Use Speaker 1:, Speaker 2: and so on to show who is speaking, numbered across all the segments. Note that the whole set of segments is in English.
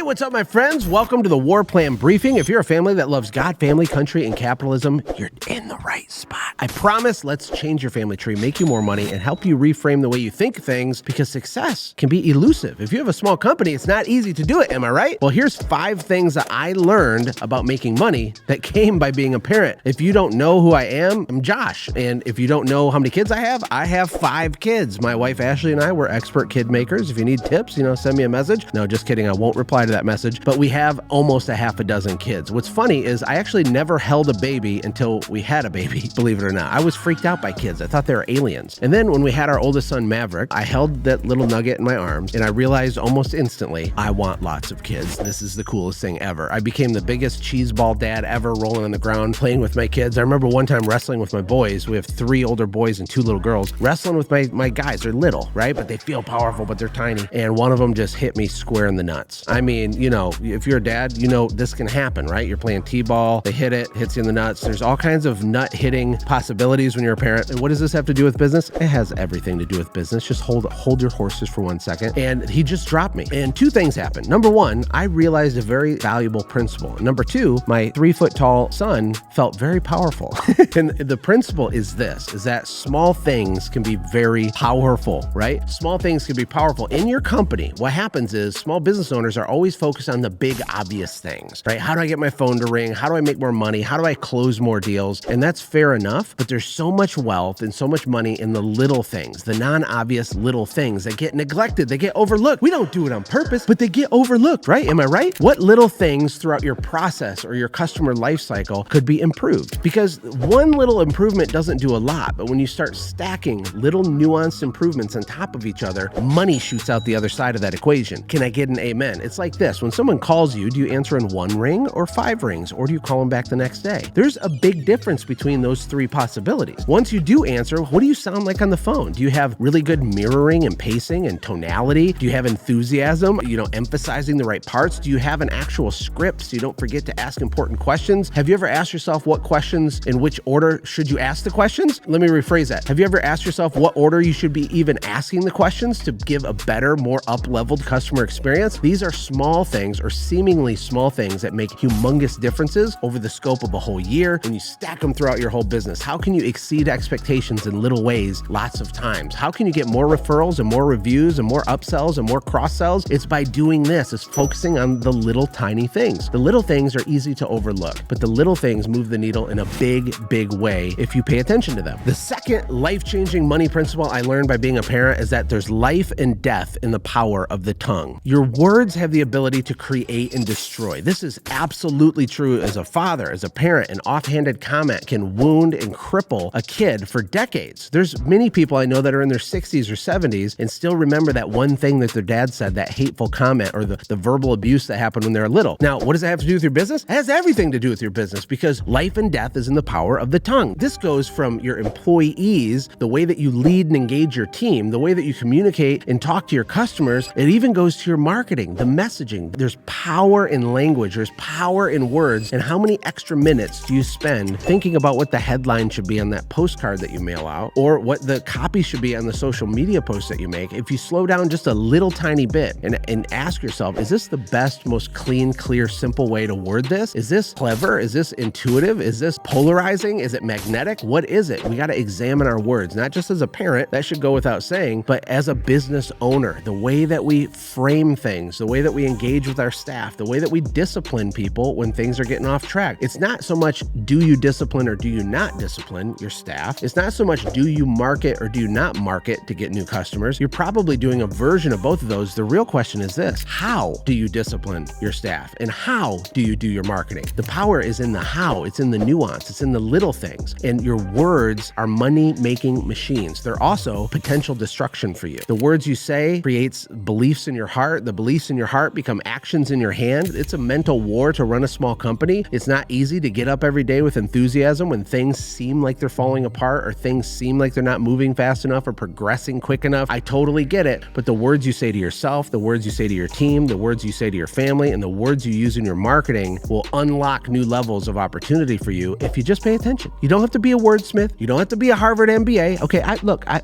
Speaker 1: what's up, my friends? Welcome to the War Plan Briefing. If you're a family that loves God, family, country, and capitalism, you're in the right spot. I promise, let's change your family tree, make you more money, and help you reframe the way you think things, because success can be elusive. If you have a small company, it's not easy to do it, am I right? Well, here's 5 things that I learned about making money that came by being a parent. If you don't know who I am, I'm Josh. And if you don't know how many kids I have 5 kids. My wife, Ashley, and I, we're expert kid makers. If you need tips, send me a message. No, just kidding. I won't reply to that message. But we have almost a half a dozen kids. What's funny is I actually never held a baby until we had a baby, believe it or not. I was freaked out by kids. I thought they were aliens. And then when we had our oldest son, Maverick, I held that little nugget in my arms and I realized almost instantly, I want lots of kids. This is the coolest thing ever. I became the biggest cheeseball dad ever, rolling on the ground, playing with my kids. I remember one time wrestling with my boys. We have 3 older boys and 2 little girls. Wrestling with my guys. They're little, right? But they feel powerful, but they're tiny. And one of them just hit me square in the nuts. I mean, if you're a dad, this can happen, right? You're playing t-ball, they hit it, hits you in the nuts. There's all kinds of nut hitting possibilities when you're a parent. And what does this have to do with business? It has everything to do with business. Just hold your horses for 1 second. And he just dropped me. And 2 things happened. Number 1, I realized a very valuable principle. Number 2, my 3-foot tall son felt very powerful. And the principle is that small things can be very powerful, right? Small things can be powerful. In your company, what happens is small business owners are always focused on the big obvious things, right? How do I get my phone to ring? How do I make more money? How do I close more deals? And that's fair enough, but there's so much wealth and so much money in the little things, the non-obvious little things that get neglected, they get overlooked. We don't do it on purpose, but they get overlooked, right? Am I right? What little things throughout your process or your customer life cycle could be improved? Because one little improvement doesn't do a lot, but when you start stacking little nuanced improvements on top of each other, money shoots out the other side of that equation. Can I get an amen? It's like this. When someone calls you, do you answer in 1 ring or 5 rings, or do you call them back the next day? There's a big difference between those 3 possibilities. Once you do answer, what do you sound like on the phone? Do you have really good mirroring and pacing and tonality? Do you have enthusiasm, emphasizing the right parts? Do you have an actual script so you don't forget to ask important questions? Have you ever asked yourself what questions, in which order should you ask the questions? Let me rephrase that. Have you ever asked yourself what order you should be even asking the questions to give a better, more up-leveled customer experience? These are small things, or seemingly small things, that make humongous differences over the scope of a whole year when you stack them throughout your whole business. How can you exceed expectations in little ways lots of times? How can you get more referrals and more reviews and more upsells and more cross-sells? It's by doing this. It's focusing on the little tiny things. The little things are easy to overlook, but the little things move the needle in a big, big way if you pay attention to them. The second life-changing money principle I learned by being a parent is that there's life and death in the power of the tongue. Your words have the ability to create and destroy. This is absolutely true as a father, as a parent. An offhanded comment can wound and cripple a kid for decades. There's many people I know that are in their 60s or 70s and still remember that one thing that their dad said, that hateful comment, or the verbal abuse that happened when they were little. Now, what does that have to do with your business? It has everything to do with your business, because life and death is in the power of the tongue. This goes from your employees, the way that you lead and engage your team, the way that you communicate and talk to your customers. It even goes to your marketing, the messaging. There's power in language. There's power in words. And how many extra minutes do you spend thinking about what the headline should be on that postcard that you mail out, or what the copy should be on the social media posts that you make? If you slow down just a little tiny bit and ask yourself, is this the best, most clean, clear, simple way to word this? Is this clever? Is this intuitive? Is this polarizing? Is it magnetic? What is it? We got to examine our words, not just as a parent, that should go without saying, but as a business owner. The way that we frame things, the way that we engage with our staff, the way that we discipline people when things are getting off track. It's not so much do you discipline or do you not discipline your staff. It's not so much do you market or do you not market to get new customers. You're probably doing a version of both of those. The real question is this: how do you discipline your staff, and how do you do your marketing? The power is in the how. It's in the nuance. It's in the little things. And your words are money-making machines. They're also potential destruction for you. The words you say creates beliefs in your heart. The beliefs in your heart become actions in your hand. It's a mental war to run a small company. It's not easy to get up every day with enthusiasm when things seem like they're falling apart, or things seem like they're not moving fast enough or progressing quick enough. I totally get it. But the words you say to yourself, the words you say to your team, the words you say to your family, and the words you use in your marketing will unlock new levels of opportunity for you if you just pay attention. You don't have to be a wordsmith. You don't have to be a Harvard MBA. Okay,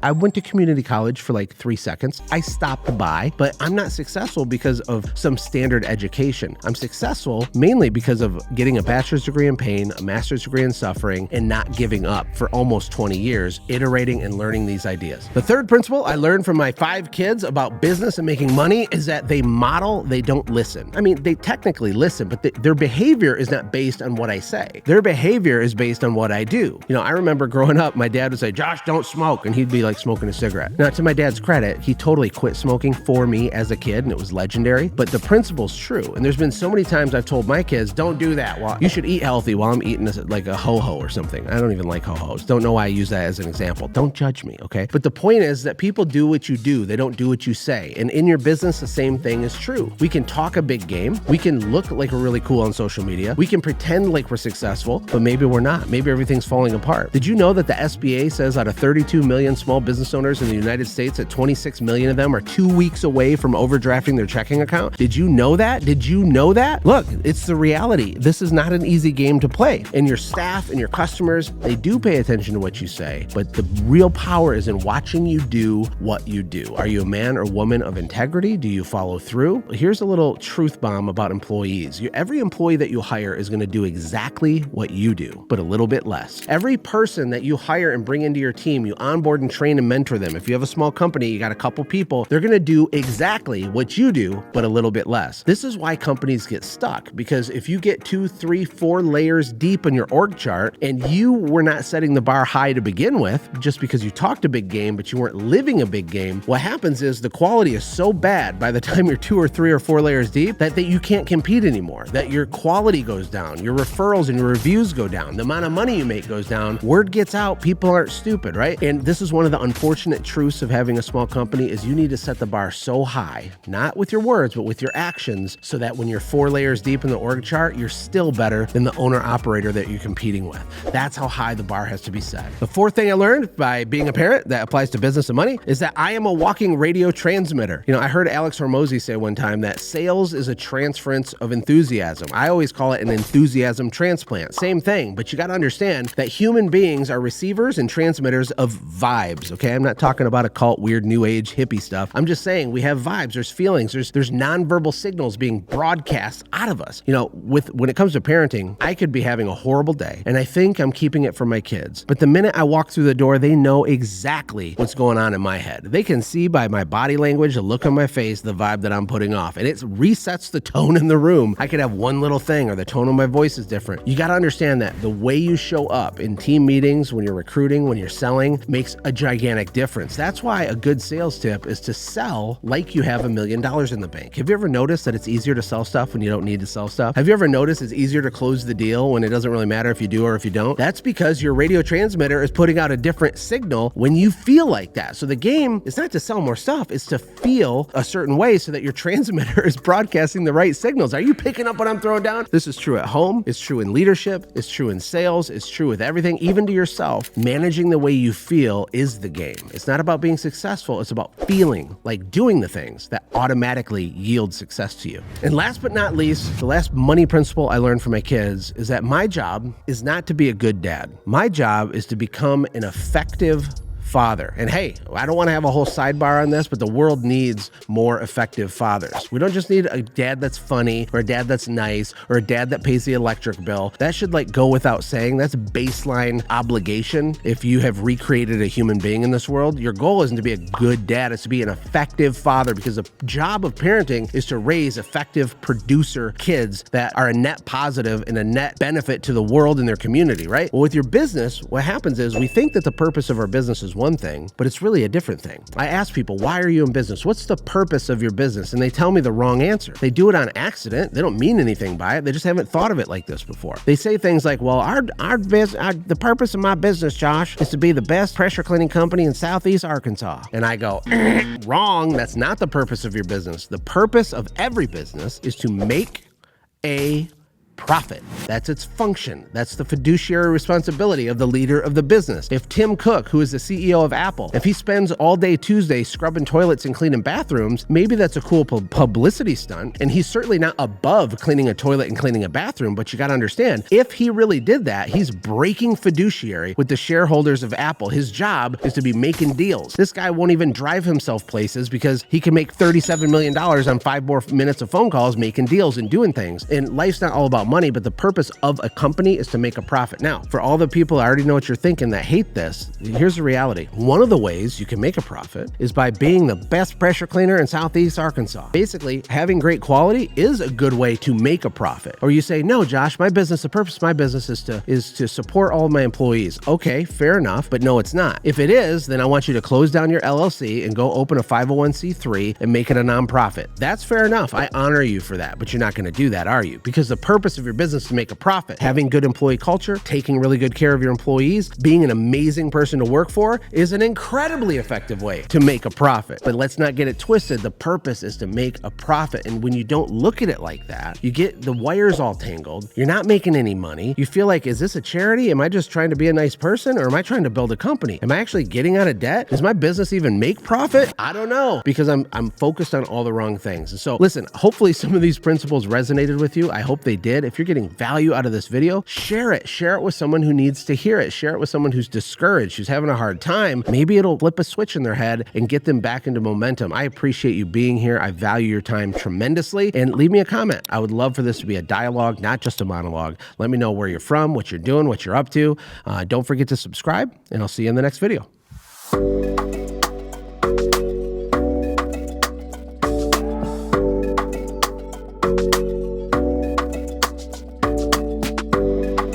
Speaker 1: I went to community college for like 3 seconds. I stopped by, but I'm not successful because of some some standard education. I'm successful mainly because of getting a bachelor's degree in pain, a master's degree in suffering, and not giving up for almost 20 years, iterating and learning these ideas. The third principle I learned from my 5 kids about business and making money is that they model, they don't listen. I mean, they technically listen, but their behavior is not based on what I say. Their behavior is based on what I do. You know, I remember growing up, my dad would say, Josh, don't smoke. And he'd be like smoking a cigarette. Now, to my dad's credit, he totally quit smoking for me as a kid, and it was legendary. But the principle's true. And there's been so many times I've told my kids, don't do that. Well, you should eat healthy while I'm eating like a ho-ho or something. I don't even like ho-hos. Don't know why I use that as an example. Don't judge me, okay? But the point is that people do what you do. They don't do what you say. And in your business, the same thing is true. We can talk a big game. We can look like we're really cool on social media. We can pretend like we're successful, but maybe we're not. Maybe everything's falling apart. Did you know that the SBA says out of 32 million small business owners in the United States, that 26 million of them are 2 weeks away from overdrafting their checking account? Did you know that? Did you know that? Look, it's the reality. This is not an easy game to play. And your staff and your customers, they do pay attention to what you say, but the real power is in watching you do what you do. Are you a man or woman of integrity? Do you follow through? Here's a little truth bomb about employees. Every employee that you hire is going to do exactly what you do, but a little bit less. Every person that you hire and bring into your team, you onboard and train and mentor them. If you have a small company, you got a couple people, they're going to do exactly what you do, but a little bit less. This is why companies get stuck, because if you get 2, 3, 4 layers deep in your org chart and you were not setting the bar high to begin with, just because you talked a big game, but you weren't living a big game, what happens is the quality is so bad by the time you're 2 or 3 or 4 layers deep that you can't compete anymore, that your quality goes down, your referrals and your reviews go down, the amount of money you make goes down, word gets out, people aren't stupid, right? And this is one of the unfortunate truths of having a small company is you need to set the bar so high, not with your words, but with your actions, so that when you're 4 layers deep in the org chart, you're still better than the owner-operator that you're competing with. That's how high the bar has to be set. The fourth thing I learned by being a parent that applies to business and money is that I am a walking radio transmitter. You know, I heard Alex Hormozy say one time that sales is a transference of enthusiasm. I always call it an enthusiasm transplant. Same thing, but you got to understand that human beings are receivers and transmitters of vibes, okay? I'm not talking about occult, weird, new age, hippie stuff. I'm just saying we have vibes, there's feelings, there's nonverbal signals being broadcast out of us. You know, when it comes to parenting, I could be having a horrible day, and I think I'm keeping it from my kids. But the minute I walk through the door, they know exactly what's going on in my head. They can see by my body language, the look on my face, the vibe that I'm putting off, and it resets the tone in the room. I could have one little thing, or the tone of my voice is different. You got to understand that the way you show up in team meetings, when you're recruiting, when you're selling, makes a gigantic difference. That's why a good sales tip is to sell like you have $1 million in the bank. Have you ever noticed that it's easier to sell stuff when you don't need to sell stuff? Have you ever noticed it's easier to close the deal when it doesn't really matter if you do or if you don't? That's because your radio transmitter is putting out a different signal when you feel like that. So the game is not to sell more stuff, it's to feel a certain way so that your transmitter is broadcasting the right signals. Are you picking up what I'm throwing down? This is true at home, it's true in leadership, it's true in sales, it's true with everything, even to yourself. Managing the way you feel is the game. It's not about being successful, it's about feeling like doing the things that automatically yield success to you. And last but not least, the last money principle I learned from my kids is that my job is not to be a good dad. My job is to become an effective father. And hey, I don't want to have a whole sidebar on this, but the world needs more effective fathers. We don't just need a dad that's funny or a dad that's nice or a dad that pays the electric bill. That should go without saying. That's baseline obligation. If you have recreated a human being in this world, your goal isn't to be a good dad, it's to be an effective father, because the job of parenting is to raise effective producer kids that are a net positive and a net benefit to the world and their community, right? Well, with your business, what happens is we think that the purpose of our business is one thing, but it's really a different thing. I ask people, why are you in business? What's the purpose of your business? And they tell me the wrong answer. They do it on accident. They don't mean anything by it. They just haven't thought of it like this before. They say things like, well, the purpose of my business, Josh, is to be the best pressure cleaning company in Southeast Arkansas. And I go, wrong. That's not the purpose of your business. The purpose of every business is to make a profit. That's its function. That's the fiduciary responsibility of the leader of the business. If Tim Cook, who is the CEO of Apple, if he spends all day Tuesday scrubbing toilets and cleaning bathrooms, maybe that's a cool publicity stunt, and he's certainly not above cleaning a toilet and cleaning a bathroom, but you got to understand, if he really did that, he's breaking fiduciary with the shareholders of Apple. His job is to be making deals. This guy won't even drive himself places because he can make $37 million on 5 more minutes of phone calls making deals and doing things. And life's not all about money, but the purpose of a company is to make a profit. Now, for all the people, I already know what you're thinking, that hate this, here's the reality. One of the ways you can make a profit is by being the best pressure cleaner in Southeast Arkansas. Basically, having great quality is a good way to make a profit. Or you say, no, Josh, my business, the purpose of my business is to support all of my employees. Okay, fair enough, but no, it's not. If it is, then I want you to close down your LLC and go open a 501c3 and make it a nonprofit. That's fair enough. I honor you for that, but you're not going to do that, are you? Because the purpose of your business is to make a profit. Having good employee culture, taking really good care of your employees, being an amazing person to work for is an incredibly effective way to make a profit. But let's not get it twisted. The purpose is to make a profit. And when you don't look at it like that, you get the wires all tangled. You're not making any money. You feel like, is this a charity? Am I just trying to be a nice person, or am I trying to build a company? Am I actually getting out of debt? Does my business even make profit? I don't know, because I'm focused on all the wrong things. So listen, hopefully some of these principles resonated with you. I hope they did. If you're getting value out of this video, share it. Share it with someone who needs to hear it. Share it with someone who's discouraged, who's having a hard time. Maybe it'll flip a switch in their head and get them back into momentum. I appreciate you being here. I value your time tremendously. And leave me a comment. I would love for this to be a dialogue, not just a monologue. Let me know where you're from, what you're doing, what you're up to. Don't forget to subscribe, and I'll see you in the next video.